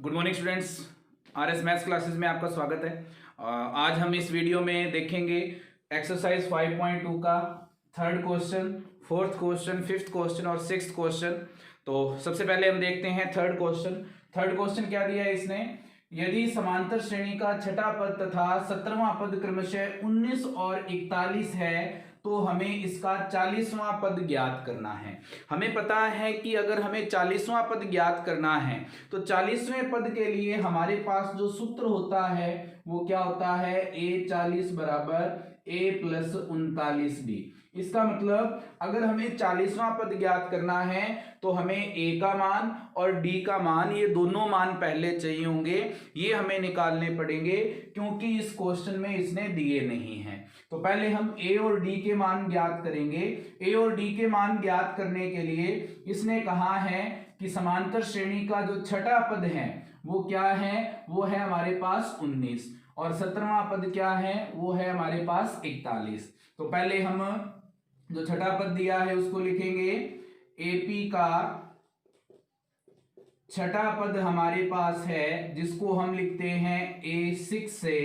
Good morning students. RS maths classes में आपका स्वागत है। आज हम इस वीडियो में देखेंगे एक्सरसाइज 5.2 का third question, fourth question, fifth question और सिक्स्थ क्वेश्चन। तो सबसे पहले हम देखते हैं थर्ड क्वेश्चन। थर्ड क्वेश्चन क्या दिया है इसने, यदि समांतर श्रेणी का छठा पद तथा 17वां पद क्रमशः 19 और 41 है तो हमें इसका 40वां पद ज्ञात करना है। हमें पता है कि अगर हमें 40वां पद ज्ञात करना है तो 40वें पद के लिए हमारे पास जो सूत्र होता है वो क्या होता है, a40 बराबर a प्लस 39b। इसका मतलब अगर हमें 40वां पद ज्ञात करना है तो हमें a का मान और d का मान, ये दोनों मान पहले चाहिए होंगे, ये हमें निकालने पड़ेंगे क्योंकि इस क्वेश्चन में इसने दिए नहीं हैं। तो पहले हम a और d के मान ज्ञात करेंगे। a और d के मान ज्ञात करने के लिए इसने कहा है कि समांतर श्रेणी का जो छठा पद है वो क्या है, वो है हमारे पास 19 और 17वां पद क्या है, वो है हमारे पास 41। तो पहले हम जो छठा पद दिया है उसको लिखेंगे। एपी का छठा पद हमारे पास है जिसको हम लिखते हैं A6 से,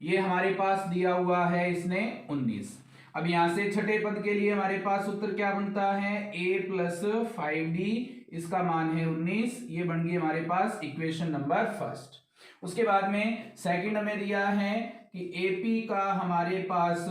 ये हमारे पास दिया हुआ है इसने 19। अब यहां से छठे पद के लिए हमारे पास उत्तर क्या बनता है, a प्लस 5d, इसका मान है 19, ये बन गई हमारे पास इक्वेशन नंबर फर्स्ट। उसके बाद में सेकंड हमें दिया है कि AP का हमारे पास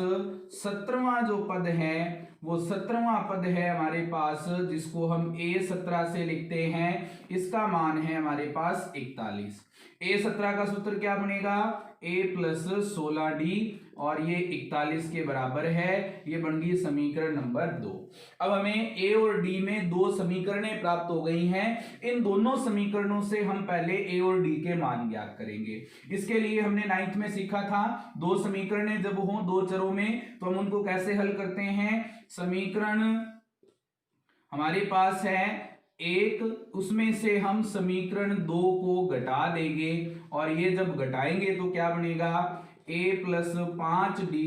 17वां जो पद है वो 17वां पद है हमारे पास जिसको हम A17 से लिखते हैं, इसका मान है हमारे पास 41। A17 का सूत्र क्या बनेगा, a प्लस 16d और ये 41 के बराबर है, ये बन गई समीकरण नंबर 2। अब हमें a और d में दो समीकरणें प्राप्त हो गई हैं। इन दोनों समीकरणों से हम पहले a और d के मान ज्ञात करेंगे। इसके लिए हमने 9th में सीखा था दो समीकरणें जब हों दो चरों में तो हम उनको कैसे हल करते हैं। समीकरण हमारे पास है एक, उसमें से हम समीकरण 2 को घटा देंगे और ये जब घटाएंगे तो क्या बनेगा, a प्लस 5d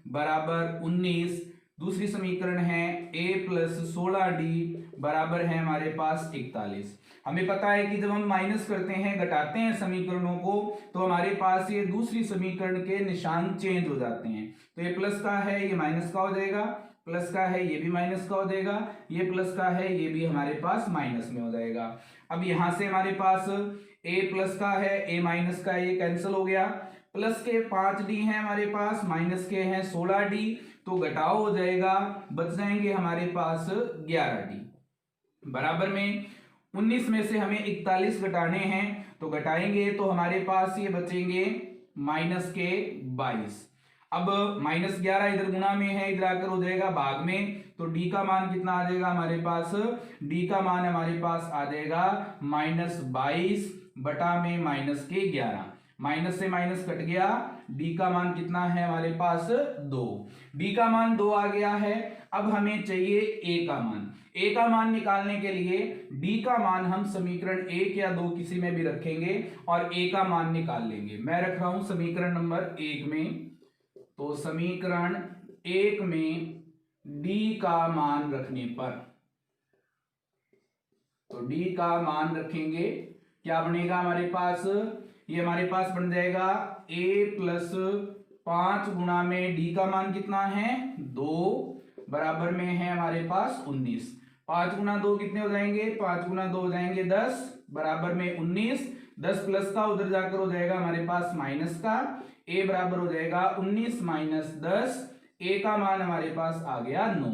बराबर 19। दूसरी समीकरण है a प्लस 16d बराबर है हमारे पास 41। हमें पता है कि जब हम माइनस करते हैं, घटाते हैं समीकरणों को, तो हमारे पास ये दूसरी समीकरण के निशान चेंज हो जाते हैं। तो ये प्लस का है ये माइनस का हो जाएगा, प्लस का है ये भी माइनस का हो जाएगा, ये प्लस का है ये भी हमारे पास माइनस में हो जाएगा। अब यहां से हमारे पास a प्लस का है a माइनस का है, ये कैंसिल हो गया। प्लस के 5d है हमारे पास, माइनस के हैं 16d, तो घटाओ हो जाएगा, बच जाएंगे हमारे पास 11d। बराबर में 19 में से हमें 41 घटाने हैं तो घटाएंगे तो हमारे पास ये बचेंगे माइनस के 22। अब माइनस 11 इधर गुणा में है, इधर आकर हो जाएगा भाग में, तो d का मान कितना आ जाएगा हमारे पास, d का मान हमारे पास आ जाएगा माइनस 22 बटा में माइनस के 11। माइनस से माइनस कट गया, d का मान कितना है हमारे पास 2। d का मान 2 आ गया है। अब हमें चाहिए a का मान। a का मान निकालने के लिए d का मान हम समीकरण 1 या 2 किसी में भी रखेंगे और a का मान निकाल लेंगे। मैं रख रहा हूं समीकरण नंबर 1 में, तो समीकरण 1 में d का मान रखने पर, तो d का मान रखेंगे, क्या बनेगा हमारे पास, ये हमारे पास बन जाएगा a प्लस 5 गुणा में d का मान कितना है 2 बराबर में है हमारे पास 19। 5 गुना 2 कितने हो जाएंगे, 5 गुना 2 हो जाएंगे 10 बराबर में 19। 10 प्लस का उधर जाकर हो जाएगा हमारे पास माइनस का, a बराबर हो जाएगा 19 माइनस 10, a का मान हमारे पास आ गया 9।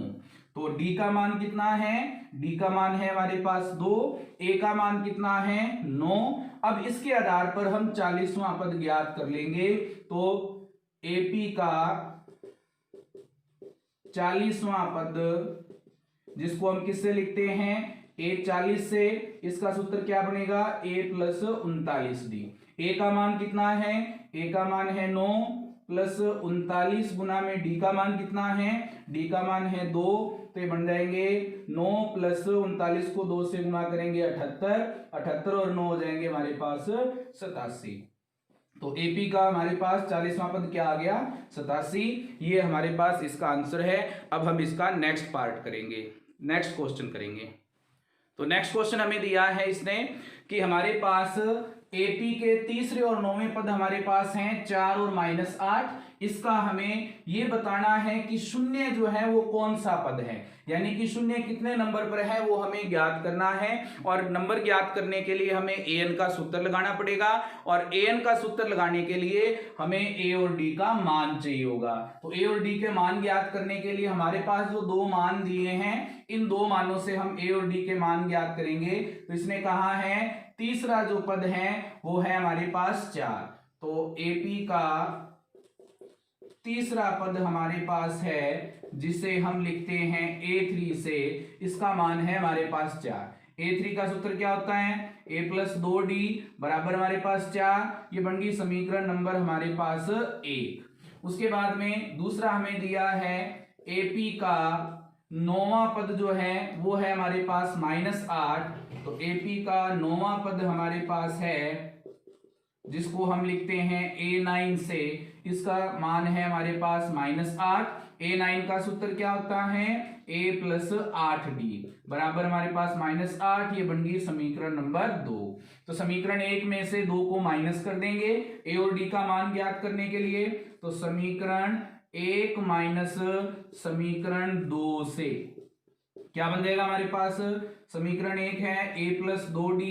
तो d का मान कितना है, d का मान है हमारे पास 2, a का मान कितना है 9। अब इसके आधार पर हम 40वां पद ज्ञात कर लेंगे। तो AP का 40वां पद जिसको हम किससे लिखते हैं, a40 से, इसका सूत्र क्या बनेगा, a प्लस 39d। a का मान कितना है, a का मान है 9 प्लस 39 गुना में d का मान कितना है, d का मान है 2, तो ये बन जाएंगे 9 प्लस 39 को 2 से गुना करेंगे 78, 78 और 9 हो जाएंगे हमारे पास 87। तो AP का हमारे पास 40वां पद क्या आ गया 87, ये हमारे पास इसका आंसर है। अब हम इसका नेक्स्ट पार्ट करेंगे, नेक्स्ट क्वेश्चन करेंगे। तो नेक्स्ट क्वेश्चन हमें दिया है इसने कि हमारे पास एपी के तीसरे और नौवें पद हमारे पास हैं 4 और -8। इसका हमें ये बताना है कि शून्य जो है वो कौन सा पद है, यानी कि शून्य कितने नंबर पर है वो हमें ज्ञात करना है। और नंबर ज्ञात करने के लिए हमें an का सूत्र लगाना पड़ेगा, और an का सूत्र लगाने के लिए हमें a और d का मान चाहिए होगा। तो a और d के मान ज्ञात करने के लिए हमारे पास जो दो मान दिए हैं, इन दो मानों से हम a और d के मान ज्ञात करेंगे। तो इसने कहा है तीसरा जो पद है वो है हमारे पास 4, तो AP का तीसरा पद हमारे पास है जिसे हम लिखते हैं A3 से, इसका मान है हमारे पास 4। A3 का सूत्र क्या होता है, a + 2d बराबर हमारे पास 4। ये बन गई समीकरण नंबर हमारे पास 1। उसके बाद में दूसरा हमें दिया है AP का नौवां पद जो है वो है हमारे पास -8, तो AP का नौवां पद हमारे पास है जिसको हम लिखते हैं A9 से, इसका मान है हमारे पास -8। A9 का सूत्र क्या होता है, a + 8d बराबर हमारे पास -8। ये बन गई समीकरण नंबर 2। तो समीकरण 1 में से 2 को माइनस कर देंगे a और d का मान ज्ञात करने के लिए। तो समीकरण 1 माइनस समीकरण 2 से क्या बन जाएगा हमारे पास, समीकरण 1 है a + 2d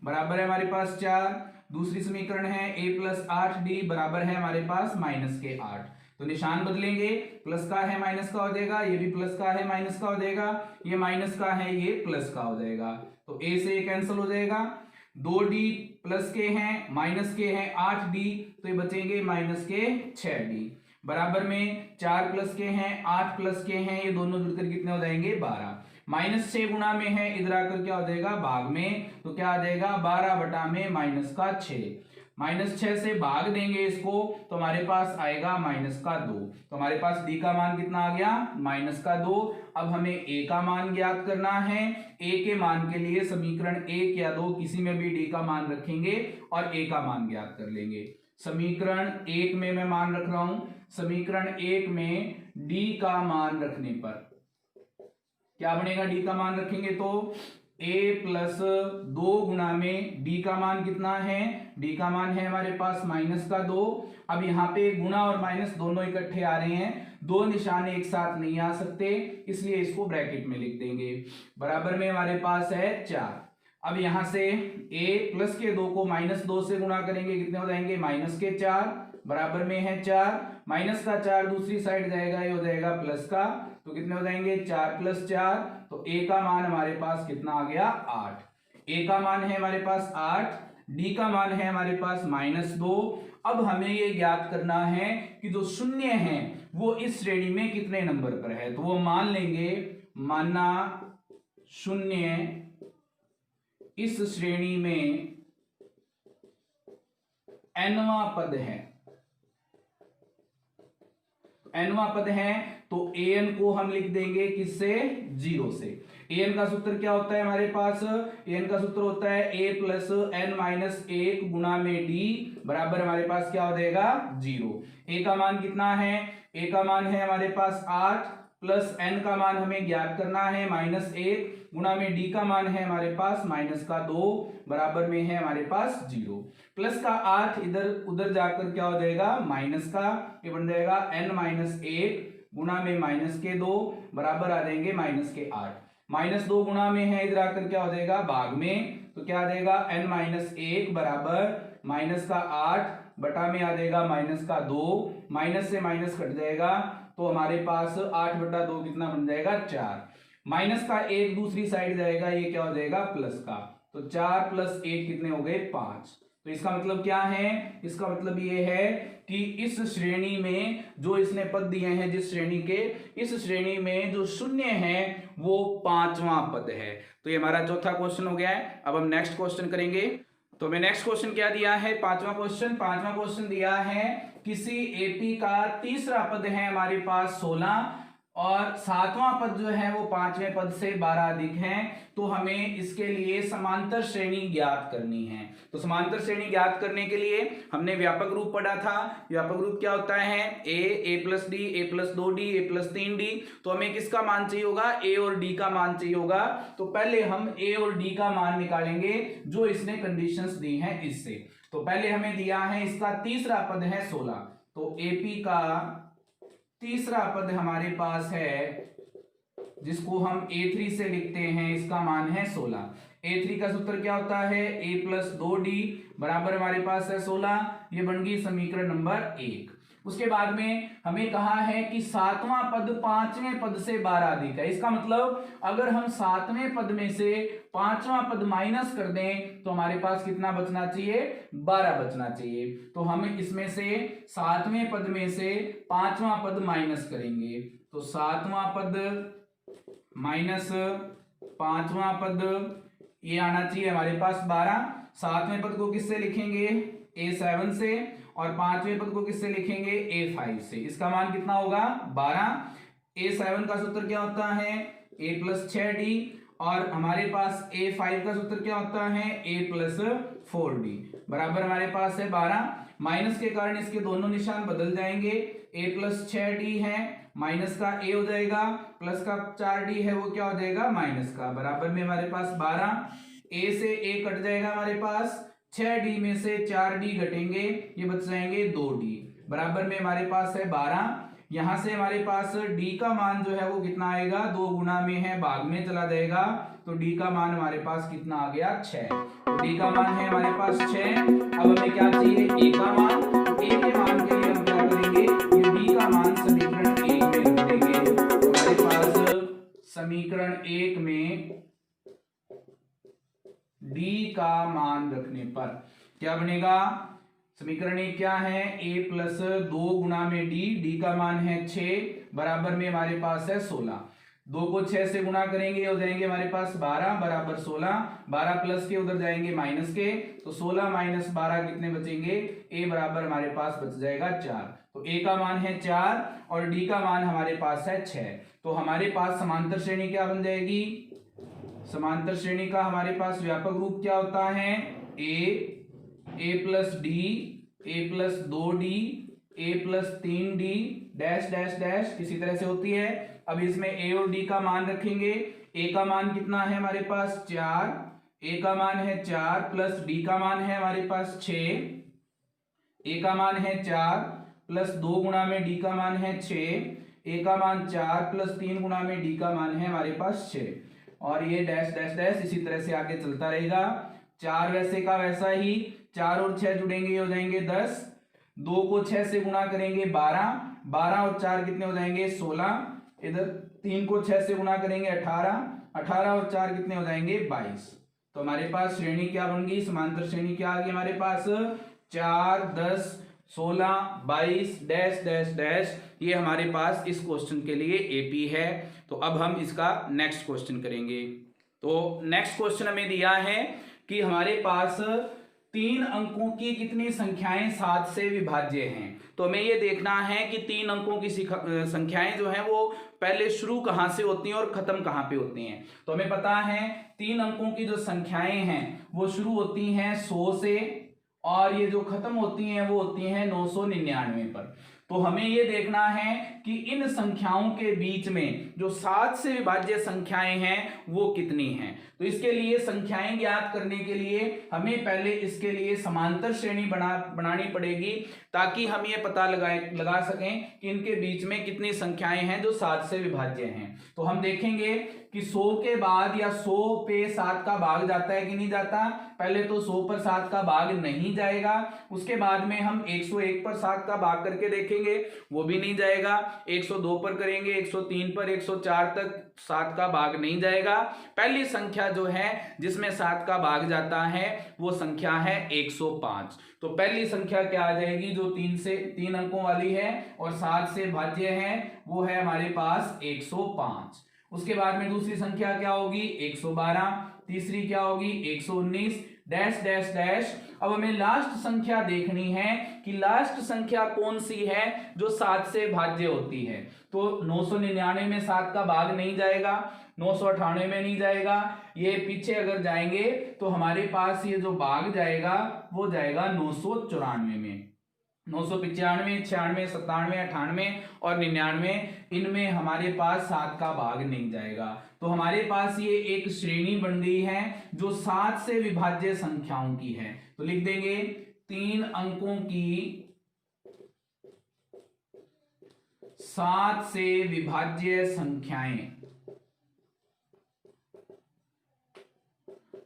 बराबर है हमारे पास 4। दूसरी समीकरण है a + 8d बराबर है हमारे पास -8। तो निशान बदलेंगे, प्लस का है माइनस का हो जाएगा, ये भी प्लस का है माइनस का हो जाएगा, ये माइनस का है ये प्लस का हो जाएगा। तो a से ये कैंसिल हो जाएगा, 2d प्लस के हैं माइनस के हैं 8d, तो ये बचेंगे माइनस के 6d बराबर में 4 प्लस के हैं 8 प्लस के हैं, ये दोनों जुड़कर कितने हो जाएंगे 12। -6 गुणा में है, इधर आकर क्या हो जाएगा भाग में, तो क्या आ जाएगा 12 बटा में -6। -6 से भाग देंगे इसको तो हमारे पास आएगा -2। तो हमारे पास d का मान कितना आ गया -2। अब हमें a का मान ज्ञात करना है। a के मान के लिए समीकरण 1 या 2 किसी में भी d का मान रखेंगे और a का मान ज्ञात कर लेंगे। समीकरण 1 में मैं मान रख रहा हूं, समीकरण 1 में d का मान रखने पर क्या बनेगा, d का मान रखेंगे तो a + 2 गुणा में d का मान कितना है, d का मान है हमारे पास -2। अब यहाँ पे गुणा और माइनस दोनों इकट्ठे आ रहे हैं, दो निशान एक साथ नहीं आ सकते, इसलिए इसको ब्रैकेट में लिख देंगे। बराबर में हमारे पास है 4। अब यहां से a प्लस के 2 को -2 से गुणा करेंगे, कितने हो जाएंगे -4 बराबर में है 4। माइनस का 4 दूसरी साइड जाएगा, ये हो जाएगा प्लस का, तो कितने हो जाएंगे 4 + 4। तो a का मान हमारे पास कितना आ गया 8। a का मान है हमारे पास 8, d का मान है हमारे पास -2। अब हमें ये ज्ञात करना है कि जो शून्य है वो इस श्रेणी में कितने नंबर पर है। तो वो मान लेंगे, माना शून्य इस श्रेणी में nवां पद है, nवां पद है तो an को हम लिख देंगे किससे, 0 से। an का सूत्र क्या होता है हमारे पास, an का सूत्र होता है a + n - 1 गुणा में d बराबर हमारे पास क्या हो जाएगा 0। a का मान कितना है, a का मान है हमारे पास 8 प्लस n का मान हमें ज्ञात करना है -1 गुणा में d का मान है हमारे पास -2 बराबर में है हमारे पास 0। प्लस का 8 इधर उधर जाकर क्या हो जाएगा माइनस का, ये बन जाएगा n - 1 गुणा में -2 बराबर आ जाएंगे -8। -2 गुणा में है, इधर आकर क्या हो जाएगा भाग में, तो क्या आ जाएगा n - 1 बराबर -8 बटा में आ जाएगा -2, माइनस से माइनस कट जाएगा तो हमारे पास 8 बटा 2 कितना बन जाएगा 4। माइनस का 1 दूसरी साइड जाएगा, ये क्या हो जाएगा प्लस का, तो 4 + 1 कितने हो गए 5। तो इसका मतलब क्या है, इसका मतलब ये है कि इस श्रेणी में जो इसने पद दिए हैं, जिस श्रेणी के, इस श्रेणी में जो शून्य है वो 5वां पद है। तो ये हमारा चौथा क्वेश्चन हो गया है। अब हम नेक्स्ट क्वेश्चन करेंगे। तो मैं नेक्स्ट क्वेश्चन क्या दिया है, पांचवा क्वेश्चन दिया है किसी एपी का तीसरा पद है हमारे पास 16, और सातवां पद जो है वो पांचवें पद से 12 अधिक है, तो हमें इसके लिए समांतर श्रेणी ज्ञात करनी है। तो समांतर श्रेणी ज्ञात करने के लिए हमने व्यापक रूप पढ़ा था। व्यापक रूप क्या होता है? ए प्लस डी, ए प्लस 2d, ए प्लस 3d। तो हमें किसका मान चाहिए होगा? ए और डी का मान चाहिए होगा। तो पहले हम ए और डी का मान निकालेंगे जो इसने कंडीशंस दी हैं इससे। तो पहले हमें दिया है इसका तीसरा पद है 16, तो एपी का तीसरा पद हमारे पास है जिसको हम A3 से लिखते हैं, इसका मान है 16। A3 का सूत्र क्या होता है? A प्लस 2d बराबर हमारे पास है 16। ये बन गई समीकरण नंबर 1। उसके बाद में हमें कहा है कि सातवां पद पांचवें पद से 12 अधिक है। इसका मतलब अगर हम सातवें पद में से पांचवां पद माइनस कर दें तो हमारे पास कितना बचना चाहिए? 12 बचना चाहिए। तो हम इसमें से सातवें पद में से पांचवां पद माइनस करेंगे, तो सातवां पद माइनस पांचवां पद, ये आना चाहिए हमारे पास 12। सातवें पद को किससे लिखेंगे? A7 से, और पांचवें पद को किससे लिखेंगे? A5 से। इसका मान कितना होगा? 12। A7 का सूत्र क्या होता है? A प्लस 6d, और हमारे पास A5 का सूत्र क्या होता है? A प्लस 4d बराबर हमारे पास है 12। माइनस के कारण इसके दोनों निशान बदल जाएंगे। A प्लस 6d है, माइनस का A हो जाएगा, प्लस का 4d है वो क्या हो जाएगा? माइनस का। बराबर में हमारे पास 12। A से A कट जाएगा हमारे पास, 6d में से 4d घटेंगे, ये बच जाएंगे 2d। बराबर में हमारे पास है 12। यहां से हमारे पास d का मान जो है वो कितना आएगा? 2 गुना में है, भाग में चला जाएगा, तो d का मान हमारे पास कितना आ गया? 6। तो d का मान है हमारे पास 6। अब हमें क्या चाहिए? a का मान। a के मान के लिए हम क्या करेंगे? ये d का मान समीकरण 1 में रख देंगे। तो हमारे पास समीकरण 1 में d का मान रखने पर क्या बनेगा? समीकरण 1 क्या है? a प्लस 2 गुना में d का मान है 6, बराबर में हमारे पास है 16। 2 को 6 से गुना करेंगे, हो जाएंगे हमारे पास 12 बराबर 16। 12 प्लस के उधर जाएंगे माइनस के, तो 16 माइनस 12 कितने बचेंगे? a बराबर हमारे पास बच जाएगा 4। तो a का मान है 4 और d का मान हमारे पास है 6। तो हमारे पास समांतर श्रेणी क्या बन जाएगी? समांतर श्रेणी का हमारे पास व्यापक रूप क्या होता है? a plus D, a plus 2d, a plus 3d dash dash dash इसी तरह से होती है। अब इसमें a और d का मान रखेंगे। a का मान कितना है हमारे पास? 4। a का मान है 4 प्लस d का मान है हमारे पास 6। a का मान है 4 प्लस 2 गुना में d का मान है 6। a का मान 4 प्लस 3 गुना में d का मान है हमारे पास 6। और ये डैश डैश डैश इसी तरह से आगे चलता रहेगा। 4 वैसे का वैसा ही, 4 और 6 जुड़ेंगे हो जाएंगे 10। 2 को 6 से गुना करेंगे 12। 12 और 4 कितने हो जाएंगे? 16। इधर 3 को 6 से गुना करेंगे 18। 18 और 4 कितने हो जाएंगे? 22। तो हमारे पास श्रेणी क्या बन गई? समांतर श्रेणी क्या आ गई हमारे पास? 4, 10, 16, 22 डैश डैश डैश। ये हमारे पास इस क्वेश्चन के लिए एपी है। तो अब हम इसका नेक्स्ट क्वेश्चन करेंगे। तो नेक्स्ट क्वेश्चन हमें दिया है कि हमारे पास 3 अंकों की कितनी संख्याएं 7 से विभाज्य हैं। तो हमें ये देखना है कि 3 अंकों की संख्याएं जो हैं वो पहले शुरू कहां से होती हैं और खत्म कहां पे होती हैं। तो हमें पता है 3 अंकों की जो संख्याएं हैं वो शुरू होती हैं 100 से, और ये जो खत्म होती हैं वो होती हैं 999 पर। तो हमें ये देखना है कि इन संख्याओं के बीच में जो 7 से विभाज्य संख्याएं हैं वो कितनी हैं। तो इसके लिए संख्याएं ज्ञात करने के लिए हमें पहले इसके लिए समांतर श्रेणी बनानी पड़ेगी, ताकि हम ये पता लगा सकें कि इनके बीच में कितनी संख्याएं हैं जो 7 से विभाज्य हैं। तो हम देखेंगे कि 100 के बाद या 100 पे 7 का भाग जाता है कि नहीं जाता। पहले तो 100 पर 7 का भाग नहीं जाएगा, उसके बाद में हम 101 पर 7 का भाग करके देखेंगे, वो भी नहीं जाएगा। 102 पर करेंगे, 103 पर, 104 तक 7 का भाग नहीं जाएगा। पहली संख्या जो है जिसमें 7 का भाग जाता है वो संख्या है 105। तो पहली संख्या क्या आ जाएगी जो 3 अंकों वाली है और 7 से भाज्य है, वो है हमारे पास 105। उसके बाद में दूसरी संख्या क्या होगी? 112। तीसरी क्या होगी? 119। Dash dash dash. अब हमें लास्ट संख्या देखनी है कि लास्ट संख्या कौन सी है जो 7 से भाज्य होती है। तो 999 में 7 का भाग नहीं जाएगा, 998 में नहीं जाएगा, ये पीछे अगर जाएंगे तो हमारे पास ये जो भाग जाएगा वो जाएगा 994 में। 995, 96, 97, 98 और 99, इनमें हमारे पास 7 का भाग नहीं जाएगा। तो हमारे पास ये एक श्रेणी बन गई है जो 7 से विभाज्य संख्याओं की है। तो लिख देंगे 3 अंकों की 7 से विभाज्य संख्याएं।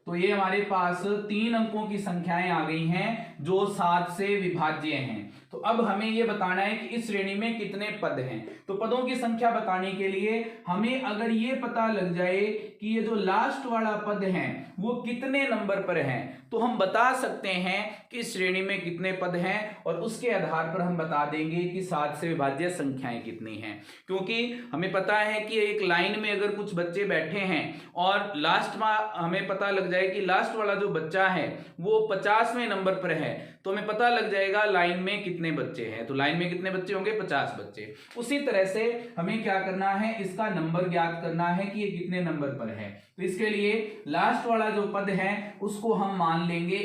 तो ये हमारे पास 3 अंकों की संख्याएं आ गई हैं जो 7 से विभाज्य हैं। तो अब हमें ये बताना है कि इस श्रेणी में कितने पद हैं। तो पदों की संख्या बताने के लिए हमें अगर ये पता लग जाए कि ये जो लास्ट वाला पद है वो कितने नंबर पर है, तो हम बता सकते हैं कि इस श्रेणी में कितने पद हैं और उसके आधार पर हम बता देंगे कि 7 से विभाज्य संख्याएं कितनी हैं। क्योंकि हमें पता है कि एक लाइन में अगर कुछ बच्चे बैठे हैं और लास्ट में हमें पता लग जाए कि लास्ट वाला जो बच्चा है वो 50वें नंबर पर है, तो हमें पता लग जाएगा लाइन में कितने बच्चे हैं। तो लाइन में कितने बच्चे होंगे? 50 बच्चे। उसी तरह से हमें क्या करना है, इसका नंबर ज्ञात करना है कि ये कितने नंबर पर है। तो इसके लिए लास्ट वाला जो पद है उसको हम मान लेंगे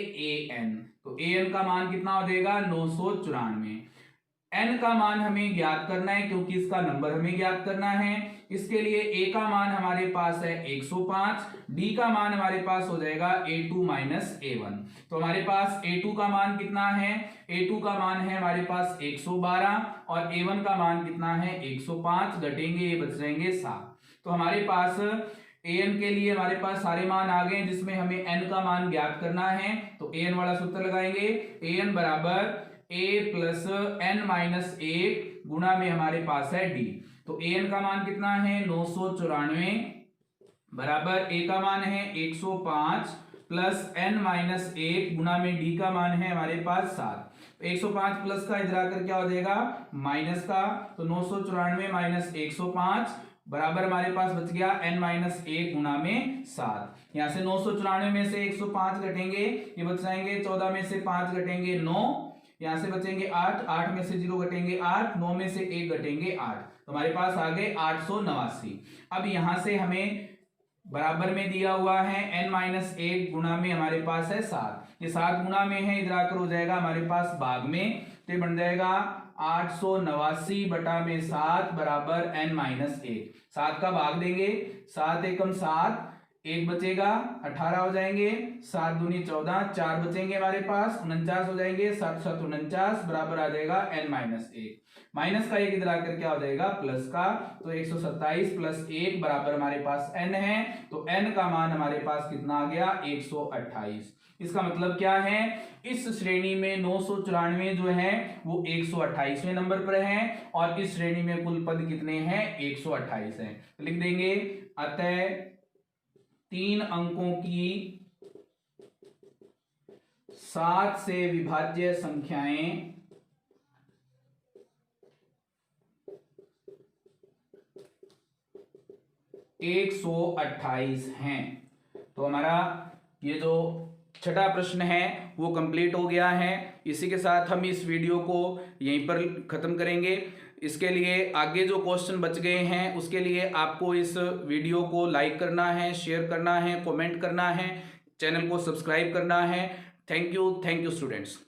an। तो an का मान कितना हो जाएगा? 994। n का मान हमें ज्ञात करना है क्योंकि इसका नंबर हमें ज्ञात करना है। इसके लिए a का मान हमारे पास है 105, d का मान हमारे पास हो जाएगा a2 माइनस a1। तो हमारे पास a2 का मान कितना है? a2 का मान है हमारे पास 112 और a1 का मान कितना है? 105, घटेंगे ये बच जाएंगे 7। तो हमारे पास an के लिए हमारे पास सारे मान आ गए जिसमें हमें n का मान ज्ञात करना है। तो an वाला सूत्र लगाएंगे, an बराबर a प्लस n माइनस 1 गुणा में हमारे पास है d। तो an का मान कितना है? 994 बराबर a का मान है 105 प्लस n माइनस 1 गुणा में d का मान है हमारे पास 7। तो 105 प्लस का इधर आकर क्या हो जाएगा? माइनस का। तो 994 माइनस 105 बराबर हमारे पास बच गया n माइनस 1 गुणा में 7। यहां से 994 में से 105 घटेंगे, ये बच जाएंगे 14 में से 5 घटेंगे 9, यहां से बचेंगे 8, 8 में से 0 घटेंगे 8, 9 में से 1 घटेंगे 8। तो हमारे पास आ गए 889। अब यहां से हमें बराबर में दिया हुआ है n माइनस 1 गुणा में हमारे पास है 7। ये 7 गुणा में है, इधर आकर हो जाएगा हमारे पास भाग में, तो बन जाएगा 889 बटा में 7 बराबर n माइनस 1। 7 का भाग देंगे, 7 एकम 7, 1 बचेगा 18 हो जाएंगे, 7 दूनी 14, 4 बचेंगे हमारे पास 49 हो जाएंगे, 7 7 49 बराबर आ जाएगा n माइनस 1। माइनस का 1 इधर आकर क्या हो जाएगा? प्लस का। तो 127 प्लस 1 बराबर हमारे पास n है। तो n का मान हमारे पास कितना आ गया? 128। इसका मतलब क्या है? इस श्रेणी में 994 जो है वो 128वें नंबर पर है और इस श्रेणी में कुल पद कितने हैं? 128 हैं। तो लिख देंगे अतः 3 अंकों की 7 से विभाज्य संख्याएं 128 हैं। तो हमारा ये जो छठा प्रश्न है वो कंप्लीट हो गया है। इसी के साथ हम इस वीडियो को यहीं पर खत्म करेंगे। इसके लिए आगे जो क्वेश्चन बच गए हैं उसके लिए आपको इस वीडियो को लाइक करना है, शेयर करना है, कमेंट करना है, चैनल को सब्सक्राइब करना है। Thank you students.